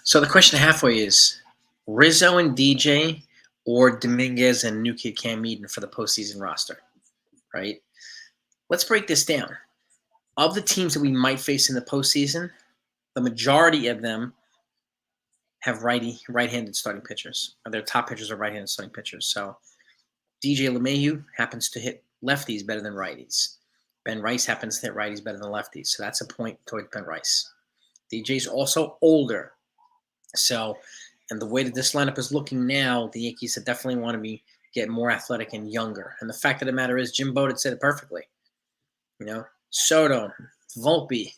So the question halfway is Rizzo and DJ or Dominguez and new kid Cam Eden for the postseason roster, right? Let's break this down. Of the teams that we might face in the postseason, the majority of them have right-handed starting pitchers. Their top pitchers are right-handed starting pitchers. So DJ LeMahieu happens to hit lefties better than righties. Ben Rice happens to hit righties better than lefties. So that's a point towards Ben Rice. DJ's also older. So, and the way that this lineup is looking now, the Yankees definitely want to be get more athletic and younger. And the fact of the matter is, Jim Bowden said it perfectly. Soto, Volpe,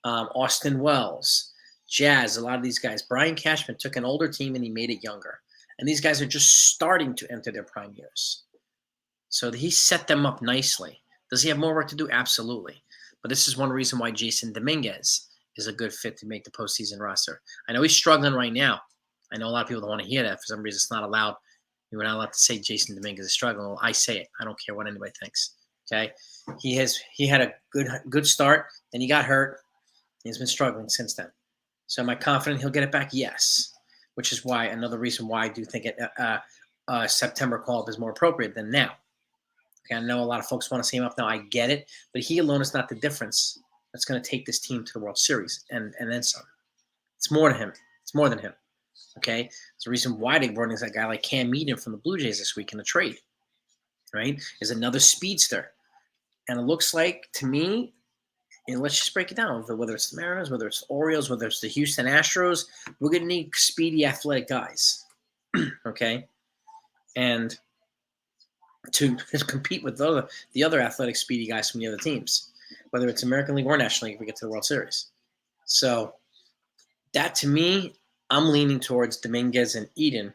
Austin Wells, Jazz, a lot of these guys. Brian Cashman took an older team and he made it younger. And these guys are just starting to enter their prime years. So he set them up nicely. Does he have more work to do? Absolutely. But this is one reason why Jasson Dominguez is a good fit to make the postseason roster. I know he's struggling right now. I know a lot of people don't want to hear that. For some reason, it's not allowed. You're not allowed to say Jasson Dominguez is struggling. Well, I say it. I don't care what anybody thinks. Okay? He had a good start, then he got hurt. He's been struggling since then. So am I confident he'll get it back? Yes. Which is why another reason why I do think September call-up is more appropriate than now. Okay, I know a lot of folks want to see him up now. I get it, but he alone is not the difference that's going to take this team to the World Series and then some. It's more to him. It's more than him. Okay, it's the reason why they brought in that guy like Cam Eden from the Blue Jays this week in a trade. Right, is another speedster, and it looks like to me. And let's just break it down. Whether it's the Mariners, whether it's the Orioles, whether it's the Houston Astros, we're going to need speedy, athletic guys. Okay, and to compete with the other athletic, speedy guys from the other teams, whether it's American League or National League, if we get to the World Series. So that, to me, I'm leaning towards Dominguez and Eden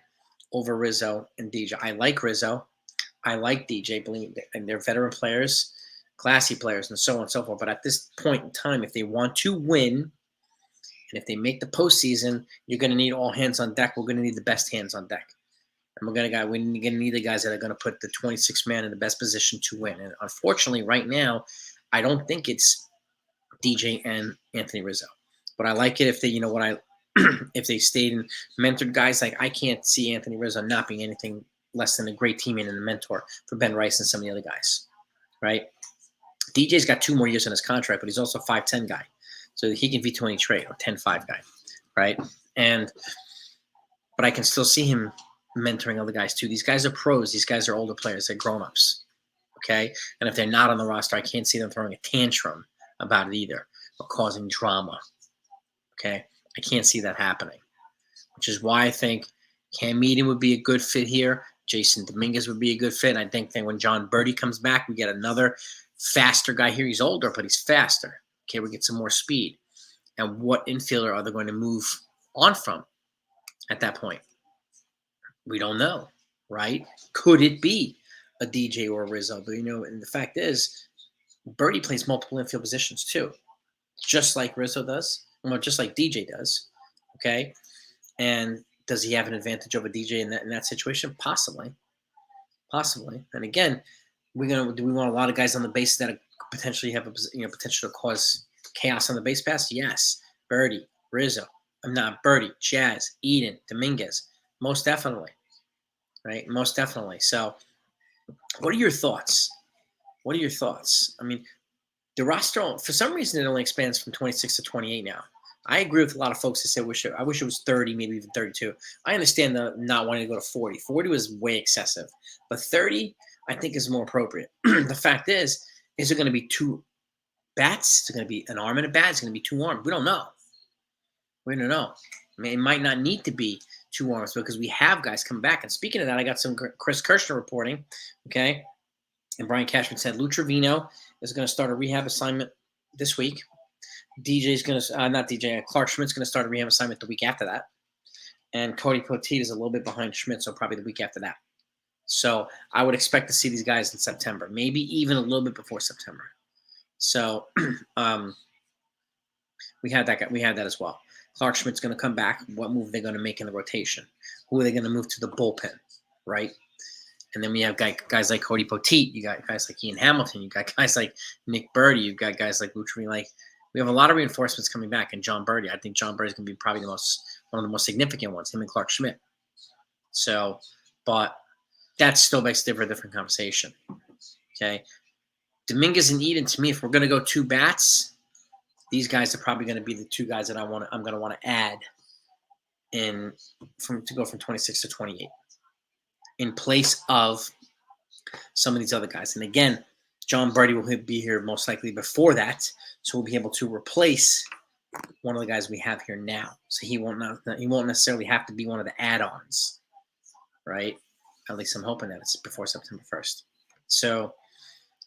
over Rizzo and DJ. I like Rizzo. I like DJ, believe me, and they're veteran players, classy players, and so on and so forth. But at this point in time, if they want to win, and if they make the postseason, you're going to need all hands on deck. We're going to need the best hands on deck. And we're going to need the guys that are going to put the 26 man in the best position to win. And unfortunately, right now, I don't think it's DJ and Anthony Rizzo. But I like it if they, if they stayed and mentored guys. Like, I can't see Anthony Rizzo not being anything less than a great teammate and a mentor for Ben Rice and some of the other guys, right? DJ's got 2 more years on his contract, but he's also a 5'10" guy. So he can veto any trade, or 10-5 guy, right? But I can still see him mentoring other guys too. These guys are pros. These guys are older players. They're grown-ups, okay? And if they're not on the roster, I can't see them throwing a tantrum about it either or causing drama, okay? I can't see that happening, which is why I think Cam Eden would be a good fit here. Jasson Dominguez would be a good fit. And I think that when John Birdie comes back, we get another faster guy here. He's older, but he's faster. Okay, we get some more speed. And what infielder are they going to move on from at that point? We don't know, right? Could it be a DJ or a Rizzo? But, and the fact is, Birdie plays multiple infield positions too, just like Rizzo does, just like DJ does, okay? And does he have an advantage over DJ in that situation? Possibly. And again, do we want a lot of guys on the base that potentially have potential to cause chaos on the base pass? Yes. Birdie, Rizzo, Jazz, Eden, Dominguez, most definitely, right? Most definitely. So, what are your thoughts? I mean, the roster, for some reason, it only expands from 26 to 28 now. I agree with a lot of folks that say I wish it was 30, maybe even 32. I understand the not wanting to go to 40. 40 was way excessive. But 30, I think, is more appropriate. The fact is it going to be 2 bats? Is it going to be an arm and a bat? Is it going to be 2 arms? We don't know. I mean, it might not need to be 2 arms because we have guys come back. And speaking of that, I got some Chris Kirshner reporting, okay? And Brian Cashman said Lou Trevino is going to start a rehab assignment this week. DJ's going to, Clark Schmidt's going to start a rehab assignment the week after that. And Cody Poteet is a little bit behind Schmidt, so probably the week after that. So I would expect to see these guys in September, maybe even a little bit before September. So we had that as well. Clark Schmidt's going to come back. What move are they going to make in the rotation? Who are they going to move to the bullpen, right? And then we have guys like Cody Poteet. You got guys like Ian Hamilton. You got guys like Nick Birdie. You got guys like Lutri. We have a lot of reinforcements coming back. And John Birdie, I think John Birdie is going to be probably the most one of the most significant ones, him and Clark Schmidt. So, but that still makes it for a different conversation. Okay. Dominguez and Eden, to me, if we're going to go 2 bats, these guys are probably going to be the 2 guys that I'm going to want to add to go from 26 to 28 in place of some of these other guys. And again, John Brady will be here most likely before that, so we'll be able to replace one of the guys we have here now. So he won't necessarily have to be one of the add-ons, right? At least I'm hoping that it's before September 1st. So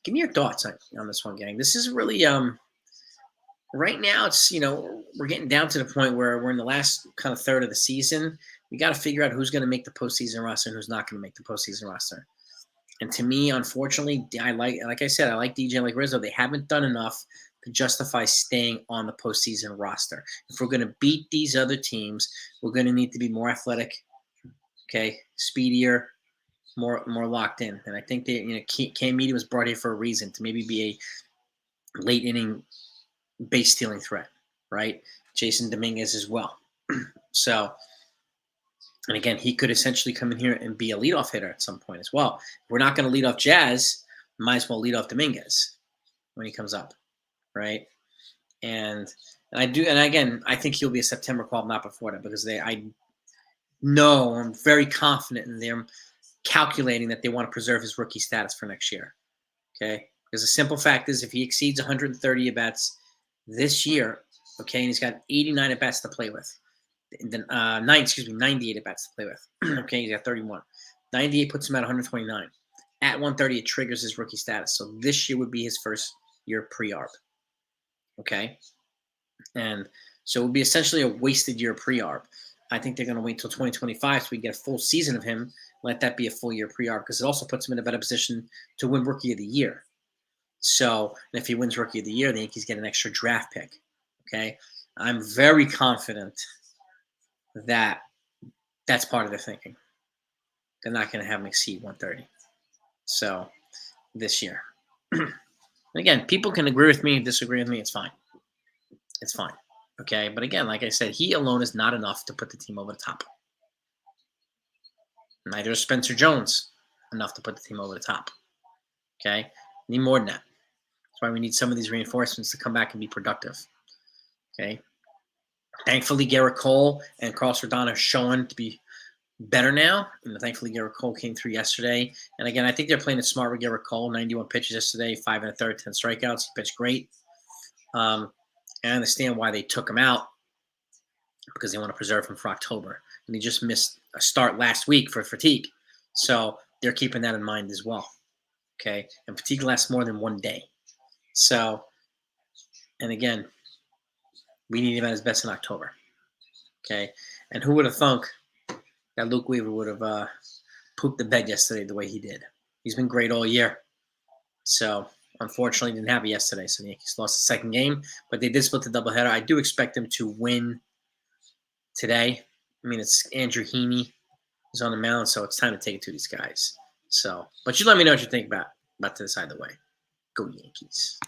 give me your thoughts on this one, gang. This is really right now. It's we're getting down to the point where we're in the last kind of third of the season. We got to figure out who's going to make the postseason roster and who's not going to make the postseason roster. And to me, unfortunately, like I said, I like DJ like Rizzo. They haven't done enough to justify staying on the postseason roster. If we're going to beat these other teams, we're going to need to be more athletic, okay, speedier, more locked in. And I think that Cam Beeter was brought here for a reason, to maybe be a late inning base stealing threat, right? Jasson Dominguez as well. So, and again, he could essentially come in here and be a leadoff hitter at some point as well. If we're not going to lead off Jazz, might as well lead off Dominguez when he comes up, right? And again, I think he'll be a September call, not before that, because I'm very confident in them calculating that they want to preserve his rookie status for next year. Okay, because the simple fact is, if he exceeds 130 at-bats this year, okay, and he's got 89 at-bats to play with, then 98 at-bats to play with. Okay, he's got 31. 98 puts him at 129. At 130, it triggers his rookie status. So this year would be his first year pre-arb. Okay, and so it would be essentially a wasted year pre-arb. I think they're going to wait until 2025 so we get a full season of him. Let that be a full year pre-arb, because it also puts him in a better position to win Rookie of the Year. So, and if he wins Rookie of the Year, the Yankees get an extra draft pick. Okay, I'm very confident that that's part of their thinking. They're not going to have him exceed 130. So, this year. Again, people can agree with me, disagree with me. It's fine. It's fine. Okay, but again, like I said, he alone is not enough to put the team over the top. Neither is Spencer Jones enough to put the team over the top. Okay, need more than that. That's why we need some of these reinforcements to come back and be productive. Okay, thankfully Garrett Cole and Carlos Rodon are showing to be better now. And thankfully Garrett Cole came through yesterday. And again, I think they're playing it smart with Garrett Cole. 91 pitches yesterday, 5 1/3, 10 strikeouts. He pitched great. I understand why they took him out, because they want to preserve him for October. And he just missed a start last week for fatigue. So they're keeping that in mind as well. Okay, and fatigue lasts more than 1 day. So, and again, we need him at his best in October. Okay, and who would have thunk that Luke Weaver would have pooped the bed yesterday the way he did? He's been great all year. So, unfortunately, didn't have it yesterday. So the Yankees lost the second game, but they did split the doubleheader. I do expect them to win today. I mean, it's Andrew Heaney is on the mound, so it's time to take it to these guys. So, but you let me know what you think about to decide the way. Go Yankees.